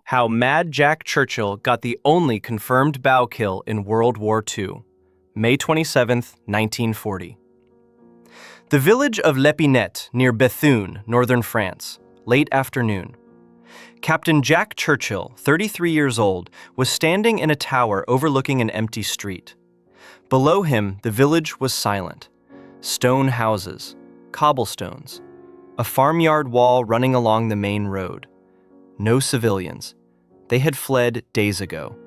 How Mad Jack Churchill got the only confirmed bow kill in World War II. May 27, 1940. The village of L'Épinette, near Bethune, northern France. Late afternoon. Captain Jack Churchill, 33 years old, was standing in a tower overlooking an empty street. Below him, the village was silent. Stone houses, cobblestones, a farmyard wall running along the main road. No civilians. They had fled days ago.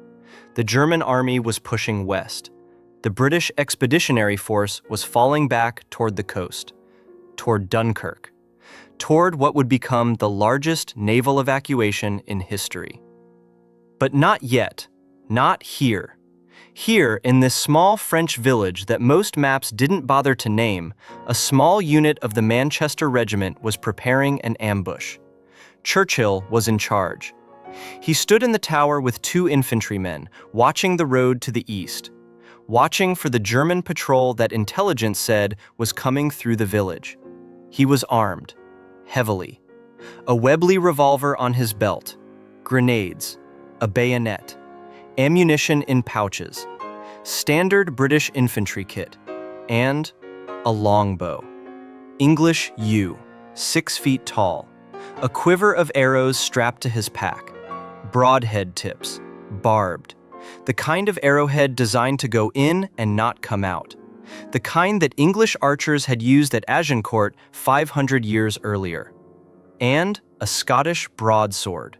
The German army was pushing west. The British Expeditionary Force was falling back toward the coast, toward Dunkirk, toward what would become the largest naval evacuation in history. But not yet, not here. Here, in this small French village that most maps didn't bother to name, a small unit of the Manchester Regiment was preparing an ambush. Churchill was in charge. He stood in the tower with 2 infantrymen, watching the road to the east, watching for the German patrol that intelligence said was coming through the village. He was armed, heavily. A Webley revolver on his belt, grenades, a bayonet, ammunition in pouches, standard British infantry kit, and a longbow. English yew, 6 feet tall, a quiver of arrows strapped to his pack, broadhead tips, barbed, the kind of arrowhead designed to go in and not come out, the kind that English archers had used at Agincourt 500 years earlier, and a Scottish broadsword,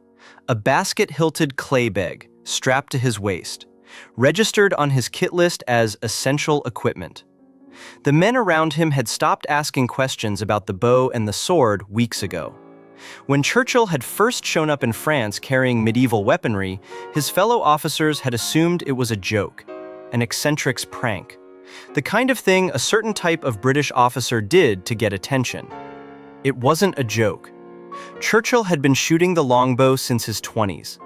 a basket-hilted claybeg strapped to his waist, registered on his kit list as essential equipment. The men around him had stopped asking questions about the bow and the sword weeks ago. When Churchill had first shown up in France carrying medieval weaponry, his fellow officers had assumed it was a joke, an eccentric's prank, the kind of thing a certain type of British officer did to get attention. It wasn't a joke. Churchill had been shooting the longbow since his 20s.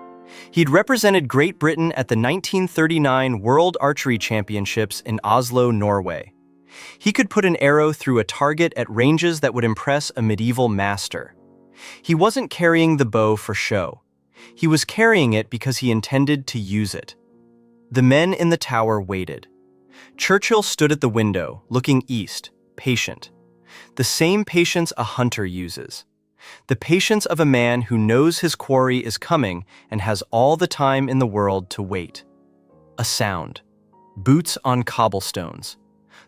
He'd represented Great Britain at the 1939 World Archery Championships in Oslo, Norway. He could put an arrow through a target at ranges that would impress a medieval master. He wasn't carrying the bow for show. He was carrying it because he intended to use it. The men in the tower waited. Churchill stood at the window, looking east, patient. The same patience a hunter uses. The patience of a man who knows his quarry is coming and has all the time in the world to wait. A sound. Boots on cobblestones.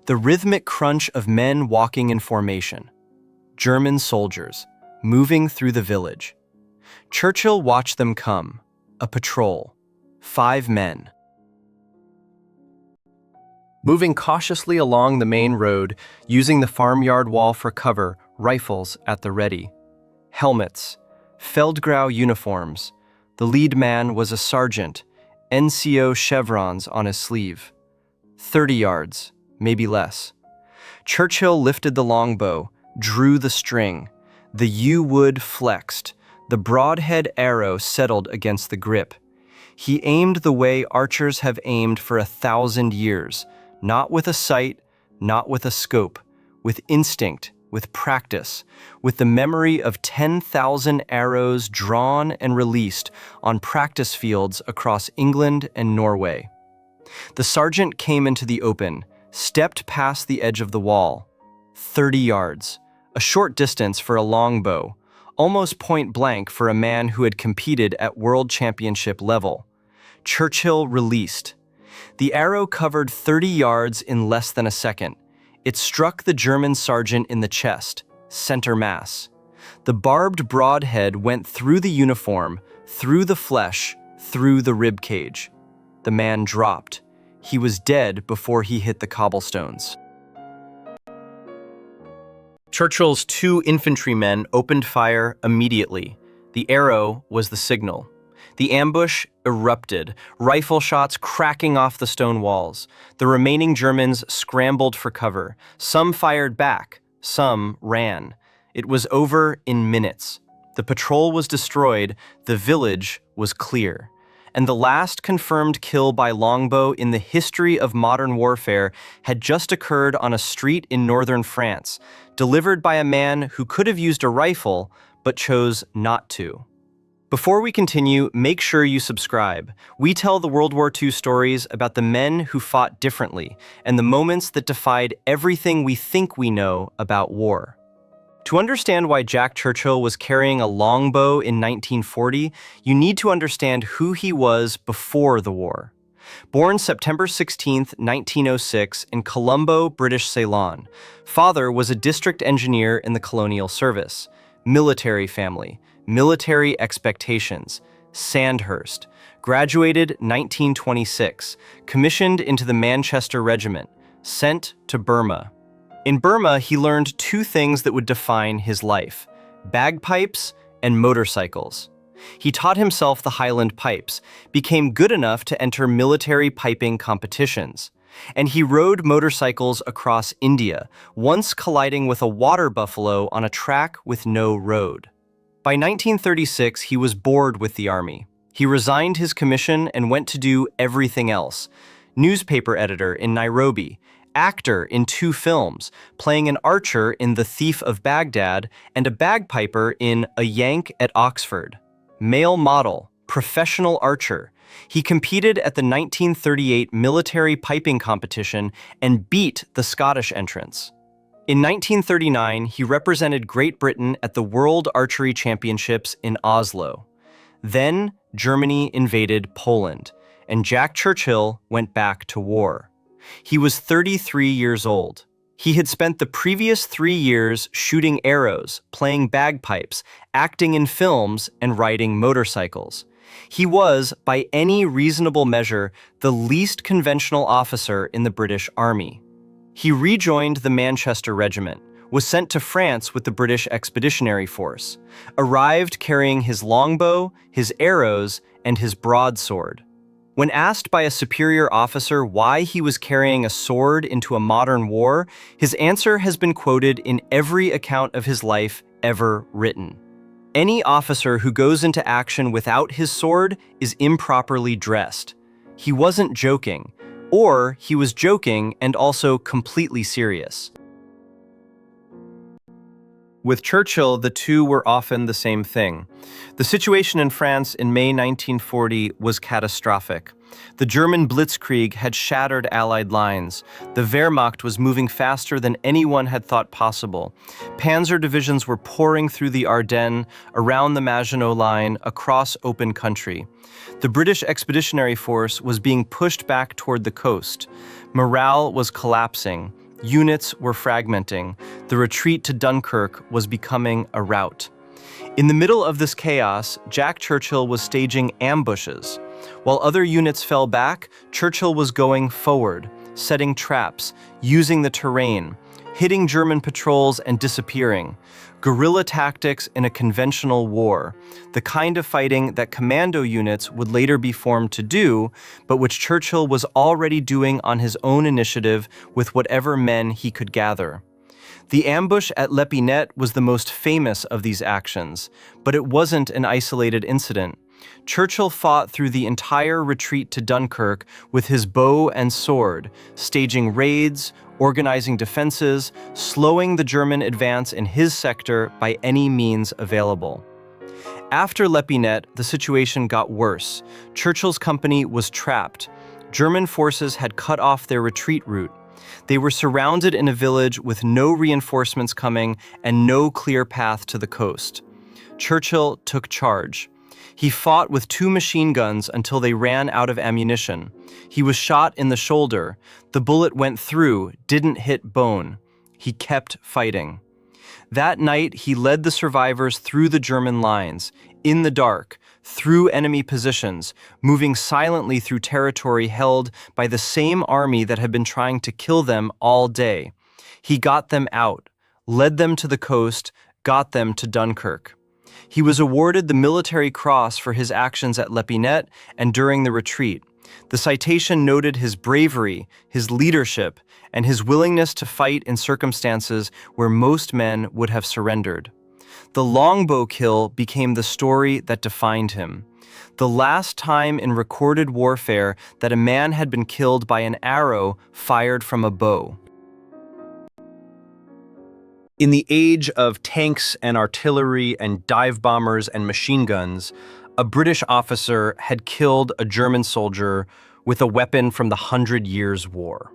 The rhythmic crunch of men walking in formation. German soldiers, moving through the village. Churchill watched them come. A patrol. 5 men. Moving cautiously along the main road, using the farmyard wall for cover, rifles at the ready. Helmets, Feldgrau uniforms. The lead man was a sergeant, NCO chevrons on his sleeve. 30 yards, maybe less. Churchill lifted the longbow, drew the string. The yew wood flexed. The broadhead arrow settled against the grip. He aimed the way archers have aimed for 1,000 years, not with a sight, not with a scope, with instinct, with practice, with the memory of 10,000 arrows drawn and released on practice fields across England and Norway. The sergeant came into the open, stepped past the edge of the wall. 30 yards, a short distance for a longbow, almost point blank for a man who had competed at world championship level. Churchill released. The arrow covered 30 yards in less than a second. It struck the German sergeant in the chest, center mass. The barbed broadhead went through the uniform, through the flesh, through the rib cage. The man dropped. He was dead before he hit the cobblestones. Churchill's 2 infantrymen opened fire immediately. The arrow was the signal. The ambush erupted, rifle shots cracking off the stone walls. The remaining Germans scrambled for cover. Some fired back, some ran. It was over in minutes. The patrol was destroyed, the village was clear. And the last confirmed kill by longbow in the history of modern warfare had just occurred on a street in northern France, delivered by a man who could have used a rifle, but chose not to. Before we continue, make sure you subscribe. We tell the World War II stories about the men who fought differently and the moments that defied everything we think we know about war. To understand why Jack Churchill was carrying a longbow in 1940, you need to understand who he was before the war. Born September 16, 1906, in Colombo, British Ceylon, father was a district engineer in the colonial service. Military family, military expectations, Sandhurst. Graduated 1926, commissioned into the Manchester Regiment, sent to Burma. In Burma, he learned two things that would define his life: bagpipes and motorcycles. He taught himself the Highland pipes, became good enough to enter military piping competitions, and he rode motorcycles across India, once colliding with a water buffalo on a track with no road. By 1936, he was bored with the army. He resigned his commission and went to do everything else: newspaper editor in Nairobi, actor in 2 films, playing an archer in The Thief of Baghdad, and a bagpiper in A Yank at Oxford. Male model, professional archer. He competed at the 1938 military piping competition and beat the Scottish entrants. In 1939, he represented Great Britain at the World Archery Championships in Oslo. Then, Germany invaded Poland, and Jack Churchill went back to war. He was 33 years old. He had spent the previous 3 years shooting arrows, playing bagpipes, acting in films, and riding motorcycles. He was, by any reasonable measure, the least conventional officer in the British Army. He rejoined the Manchester Regiment, was sent to France with the British Expeditionary Force, arrived carrying his longbow, his arrows, and his broadsword. When asked by a superior officer why he was carrying a sword into a modern war, his answer has been quoted in every account of his life ever written. Any officer who goes into action without his sword is improperly dressed. He wasn't joking, or he was joking and also completely serious. With Churchill, the two were often the same thing. The situation in France in May 1940 was catastrophic. The German blitzkrieg had shattered Allied lines. The Wehrmacht was moving faster than anyone had thought possible. Panzer divisions were pouring through the Ardennes, around the Maginot Line, across open country. The British Expeditionary Force was being pushed back toward the coast. Morale was collapsing. Units were fragmenting. The retreat to Dunkirk was becoming a rout. In the middle of this chaos, Jack Churchill was staging ambushes. While other units fell back, Churchill was going forward, setting traps, using the terrain, hitting German patrols and disappearing. Guerrilla tactics in a conventional war, the kind of fighting that commando units would later be formed to do, but which Churchill was already doing on his own initiative with whatever men he could gather. The ambush at L'Épinette was the most famous of these actions, but it wasn't an isolated incident. Churchill fought through the entire retreat to Dunkirk with his bow and sword, staging raids, organizing defenses, slowing the German advance in his sector by any means available. After L'Épinette, the situation got worse. Churchill's company was trapped. German forces had cut off their retreat route. They were surrounded in a village with no reinforcements coming and no clear path to the coast. Churchill took charge. He fought with 2 machine guns until they ran out of ammunition. He was shot in the shoulder. The bullet went through, didn't hit bone. He kept fighting. That night, he led the survivors through the German lines, in the dark, through enemy positions, moving silently through territory held by the same army that had been trying to kill them all day. He got them out, led them to the coast, got them to Dunkirk. He was awarded the Military Cross for his actions at L'Épinette and during the retreat. The citation noted his bravery, his leadership, and his willingness to fight in circumstances where most men would have surrendered. The longbow kill became the story that defined him. The last time in recorded warfare that a man had been killed by an arrow fired from a bow. In the age of tanks and artillery and dive bombers and machine guns, A British officer had killed a German soldier with a weapon from the 100 Years' War.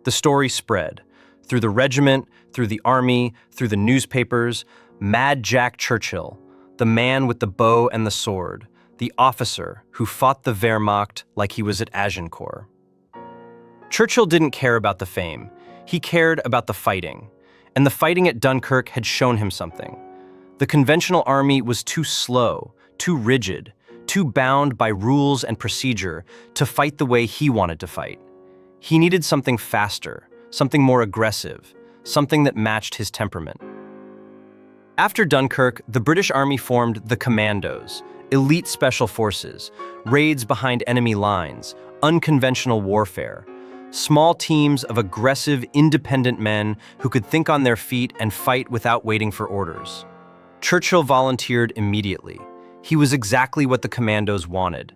The story spread through the regiment, through the army, through the newspapers. Mad Jack Churchill, the man with the bow and the sword, the officer who fought the Wehrmacht like he was at Agincourt. Churchill didn't care about the fame. He cared about the fighting. And the fighting at Dunkirk had shown him something. The conventional army was too slow, too rigid, too bound by rules and procedure to fight the way he wanted to fight. He needed something faster, something more aggressive, something that matched his temperament. After Dunkirk, the British Army formed the Commandos, elite special forces, raids behind enemy lines, unconventional warfare, small teams of aggressive, independent men who could think on their feet and fight without waiting for orders. Churchill volunteered immediately. He was exactly what the Commandos wanted,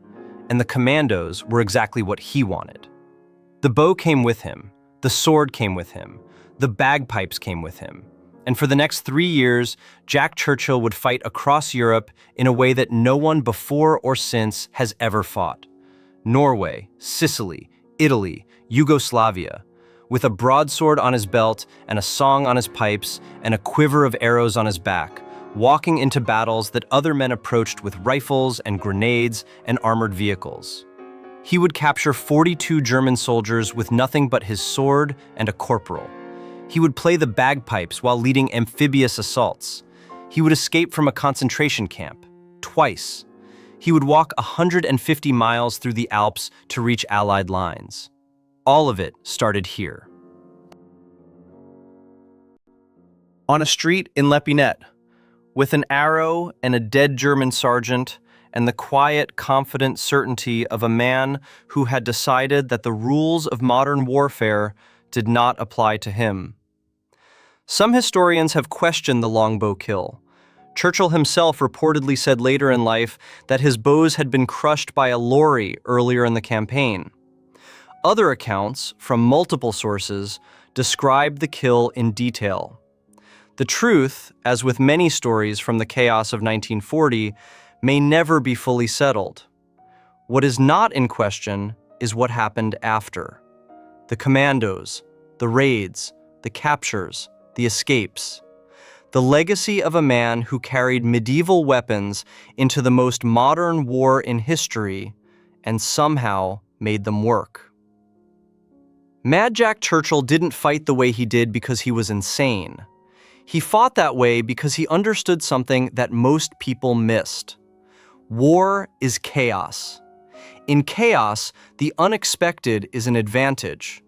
and the Commandos were exactly what he wanted. The bow came with him, the sword came with him, the bagpipes came with him, and for the next 3 years, Jack Churchill would fight across Europe in a way that no one before or since has ever fought. Norway, Sicily, Italy, Yugoslavia, with a broadsword on his belt and a song on his pipes and a quiver of arrows on his back, walking into battles that other men approached with rifles and grenades and armored vehicles. He would capture 42 German soldiers with nothing but his sword and a corporal. He would play the bagpipes while leading amphibious assaults. He would escape from a concentration camp, twice. He would walk 150 miles through the Alps to reach Allied lines. All of it started here. On a street in Lepinette, with an arrow and a dead German sergeant, and the quiet, confident certainty of a man who had decided that the rules of modern warfare did not apply to him. Some historians have questioned the longbow kill. Churchill himself reportedly said later in life that his bows had been crushed by a lorry earlier in the campaign. Other accounts, from multiple sources, describe the kill in detail. The truth, as with many stories from the chaos of 1940, may never be fully settled. What is not in question is what happened after. The commandos, the raids, the captures, the escapes. The legacy of a man who carried medieval weapons into the most modern war in history and somehow made them work. Mad Jack Churchill didn't fight the way he did because he was insane. He fought that way because he understood something that most people missed. War is chaos. In chaos, the unexpected is an advantage.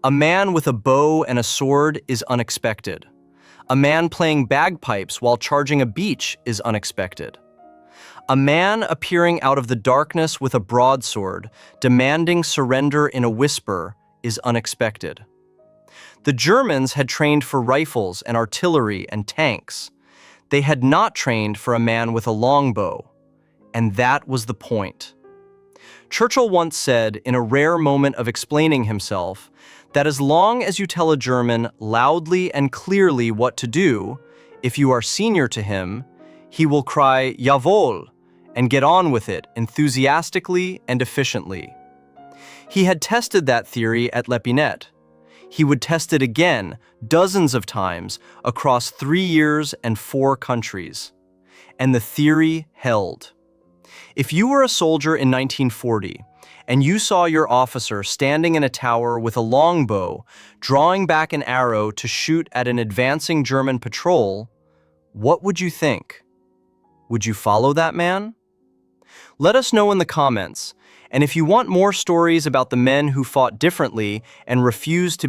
A man with a bow and a sword is unexpected. A man playing bagpipes while charging a beach is unexpected. A man appearing out of the darkness with a broadsword, demanding surrender in a whisper, is unexpected. The Germans had trained for rifles and artillery and tanks. They had not trained for a man with a longbow. And that was the point. Churchill once said, in a rare moment of explaining himself, that as long as you tell a German loudly and clearly what to do, if you are senior to him, he will cry "Jawohl" and get on with it enthusiastically and efficiently. He had tested that theory at Lepinette. He would test it again dozens of times across 3 years and 4 countries. And the theory held. If you were a soldier in 1940 and you saw your officer standing in a tower with a longbow, drawing back an arrow to shoot at an advancing German patrol, what would you think? Would you follow that man? Let us know in the comments. And if you want more stories about the men who fought differently and refused to be